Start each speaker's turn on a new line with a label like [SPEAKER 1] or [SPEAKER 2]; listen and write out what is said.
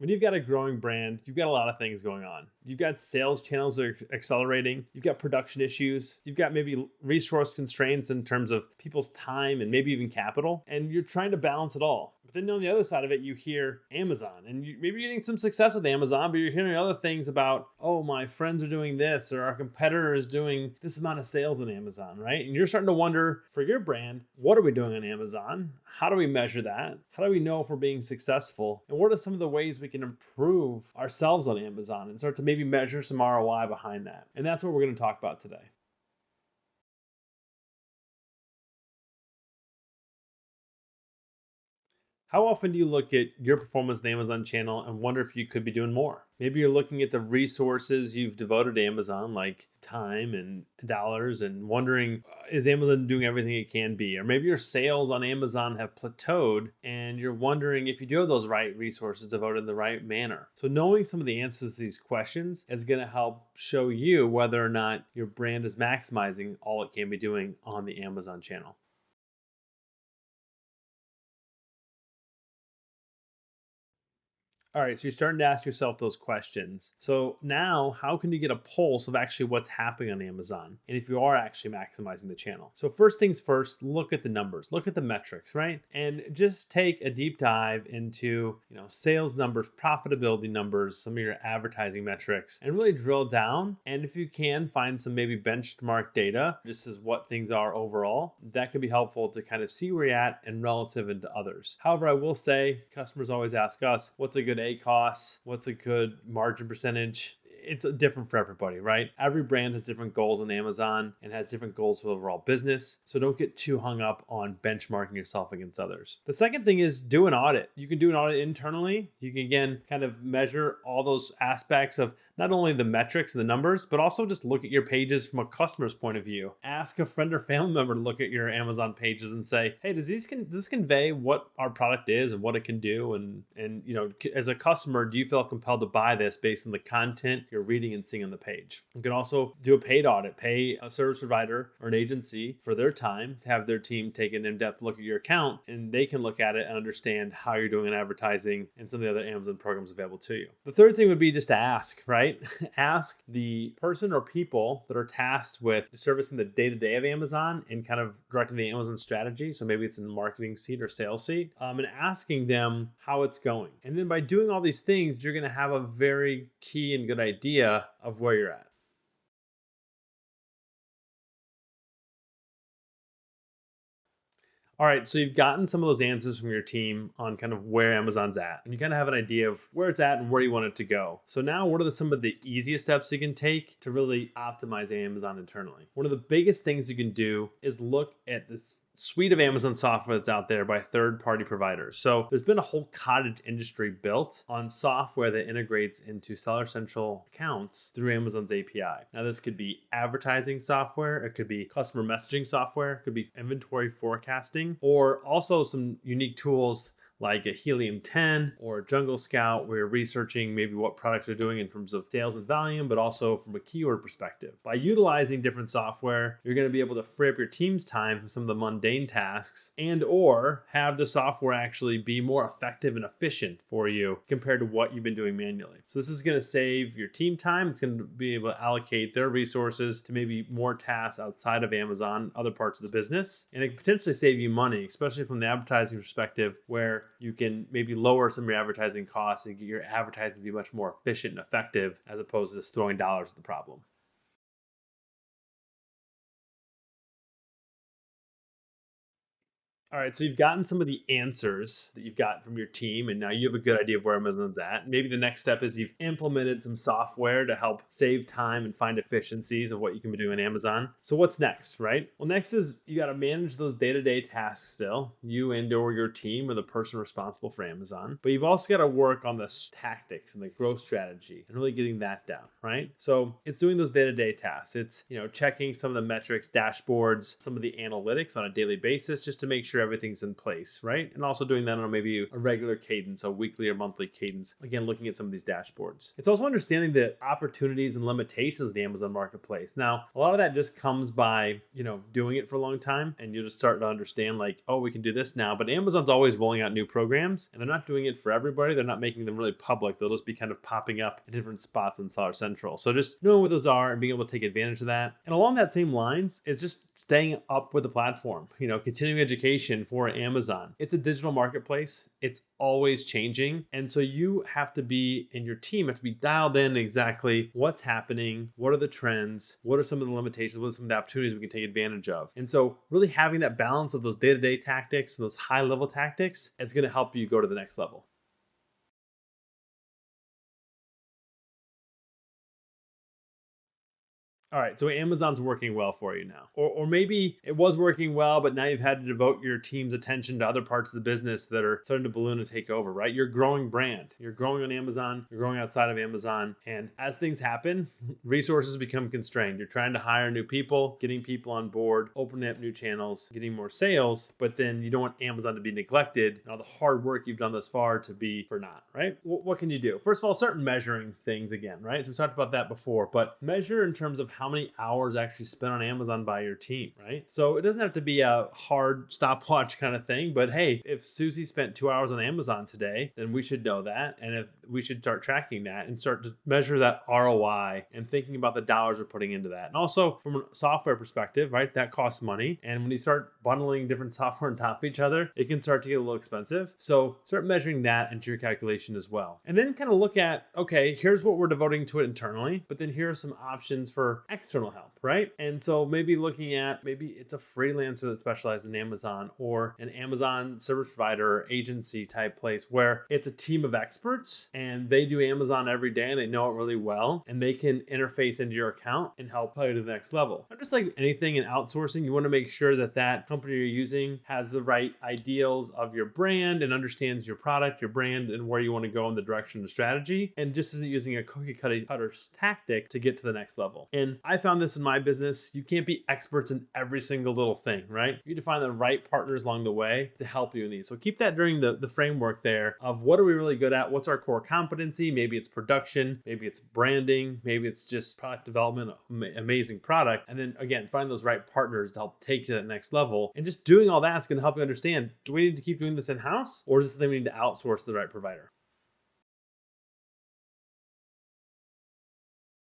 [SPEAKER 1] When you've got a growing brand, you've got a lot of things going on. You've got sales channels that are accelerating. You've got production issues. You've got maybe resource constraints in terms of people's time and maybe even capital. And you're trying to balance it all. But then on the other side of it, you hear Amazon. And maybe you're getting some success with Amazon, but you're hearing other things about, oh, my friends are doing this, or our competitor is doing this amount of sales on Amazon, right? And you're starting to wonder for your brand, what are we doing on Amazon? How do we measure that? How do we know if we're being successful? And what are some of the ways we can improve ourselves on Amazon and start to maybe measure some ROI behind that? And that's what we're going to talk about today. How often do you look at your performance on the Amazon channel and wonder if you could be doing more? Maybe you're looking at the resources you've devoted to Amazon, like time and dollars, and wondering, is Amazon doing everything it can be? Or maybe your sales on Amazon have plateaued and you're wondering if you do have those right resources devoted in the right manner. So knowing some of the answers to these questions is going to help show you whether or not your brand is maximizing all it can be doing on the Amazon channel. All right, so you're starting to ask yourself those questions. So now, how can you get a pulse of actually what's happening on Amazon and if you are actually maximizing the channel? So first things first, look at the numbers, look at the metrics, right? And just take a deep dive into, sales numbers, profitability numbers, some of your advertising metrics, and really drill down. And if you can find some maybe benchmark data, just as what things are overall, that could be helpful to kind of see where you're at and relative into others. However, I will say customers always ask us, what's a good costs, what's a good margin percentage? It's different for everybody, right? Every brand has different goals on Amazon and has different goals for overall business. So don't get too hung up on benchmarking yourself against others. The second thing is do an audit. You can do an audit internally. You can, again, kind of measure all those aspects of not only the metrics and the numbers, but also just look at your pages from a customer's point of view. Ask a friend or family member to look at your Amazon pages and say, hey, does this convey what our product is and what it can do? And as a customer, do you feel compelled to buy this based on the content you're reading and seeing on the page? You can also do a paid audit, pay a service provider or an agency for their time to have their team take an in-depth look at your account, and they can look at it and understand how you're doing in advertising and some of the other Amazon programs available to you. The third thing would be just to ask, right? Ask the person or people that are tasked with servicing the day-to-day of Amazon and kind of directing the Amazon strategy. So maybe it's in the marketing seat or sales seat, and asking them how it's going. And then by doing all these things, you're going to have a very key and good idea of where you're at. All right, so you've gotten some of those answers from your team on kind of where Amazon's at, and you kind of have an idea of where it's at and where you want it to go. So now what are some of the easiest steps you can take to really optimize Amazon internally? One of the biggest things you can do is look at this suite of Amazon software that's out there by third-party providers. So there's been a whole cottage industry built on software that integrates into Seller Central accounts through Amazon's API. Now this could be advertising software, it could be customer messaging software, it could be inventory forecasting, or also some unique tools like a Helium 10 or a Jungle Scout, where you're researching maybe what products are doing in terms of sales and volume, but also from a keyword perspective. By utilizing different software, you're going to be able to free up your team's time from some of the mundane tasks and or have the software actually be more effective and efficient for you compared to what you've been doing manually. So this is going to save your team time. It's going to be able to allocate their resources to maybe more tasks outside of Amazon, other parts of the business, and it can potentially save you money, especially from the advertising perspective, where you can maybe lower some of your advertising costs and get your advertising to be much more efficient and effective as opposed to just throwing dollars at the problem. All right, so you've gotten some of the answers that you've got from your team, and now you have a good idea of where Amazon's at. Maybe the next step is you've implemented some software to help save time and find efficiencies of what you can be doing on Amazon. So what's next, right? Well, next is you got to manage those day-to-day tasks still, you and or your team or the person responsible for Amazon. But you've also got to work on the tactics and the growth strategy and really getting that down, right? So it's doing those day-to-day tasks. It's, checking some of the metrics, dashboards, some of the analytics on a daily basis just to make sure everything's in place, right? And also doing that on maybe a regular cadence, a weekly or monthly cadence. Again, looking at some of these dashboards. It's also understanding the opportunities and limitations of the Amazon marketplace. Now, a lot of that just comes by, doing it for a long time, and you just start to understand like, oh, we can do this now. But Amazon's always rolling out new programs, and they're not doing it for everybody. They're not making them really public. They'll just be kind of popping up in different spots in Seller Central. So just knowing what those are and being able to take advantage of that. And along that same lines is just staying up with the platform, continuing education for Amazon. It's a digital marketplace. It's always changing. And so you have to be, and your team have to be dialed in exactly what's happening, what are the trends, what are some of the limitations, what are some of the opportunities we can take advantage of. And so really having that balance of those day-to-day tactics, those high-level tactics, is going to help you go to the next level. All right, so Amazon's working well for you now. Or maybe it was working well, but now you've had to devote your team's attention to other parts of the business that are starting to balloon and take over, right? You're growing brand. You're growing on Amazon. You're growing outside of Amazon. And as things happen, resources become constrained. You're trying to hire new people, getting people on board, opening up new channels, getting more sales, but then you don't want Amazon to be neglected and all the hard work you've done thus far to be for naught, right? What can you do? First of all, start measuring things again, right? So we talked about that before, but measure in terms of how many hours actually spent on Amazon by your team, right? So it doesn't have to be a hard stopwatch kind of thing, but hey, if Susie spent 2 hours on Amazon today, then we should know that. And if we should start tracking that and start to measure that ROI and thinking about the dollars we're putting into that. And also from a software perspective, right? That costs money. And when you start bundling different software on top of each other, it can start to get a little expensive. So start measuring that into your calculation as well. And then kind of look at, okay, here's what we're devoting to it internally, but then here are some options for external help, right? And so maybe looking at, maybe it's a freelancer that specializes in Amazon or an Amazon service provider or agency type place where it's a team of experts and they do Amazon every day and they know it really well and they can interface into your account and help you to the next level. And just like anything in outsourcing, you want to make sure that that company you're using has the right ideals of your brand and understands your product, your brand, and where you want to go in the direction of strategy, and just isn't using a cookie cutter tactic to get to the next level. And I found this in my business. You can't be experts in every single little thing, right? You need to find the right partners along the way to help you in these. So keep that during the framework there of what are we really good at? What's our core competency? Maybe it's production, maybe it's branding, maybe it's just product development, amazing product. And then again, find those right partners to help take you to that next level. And just doing all that's going to help you understand, do we need to keep doing this in-house or is this something we need to outsource to the right provider?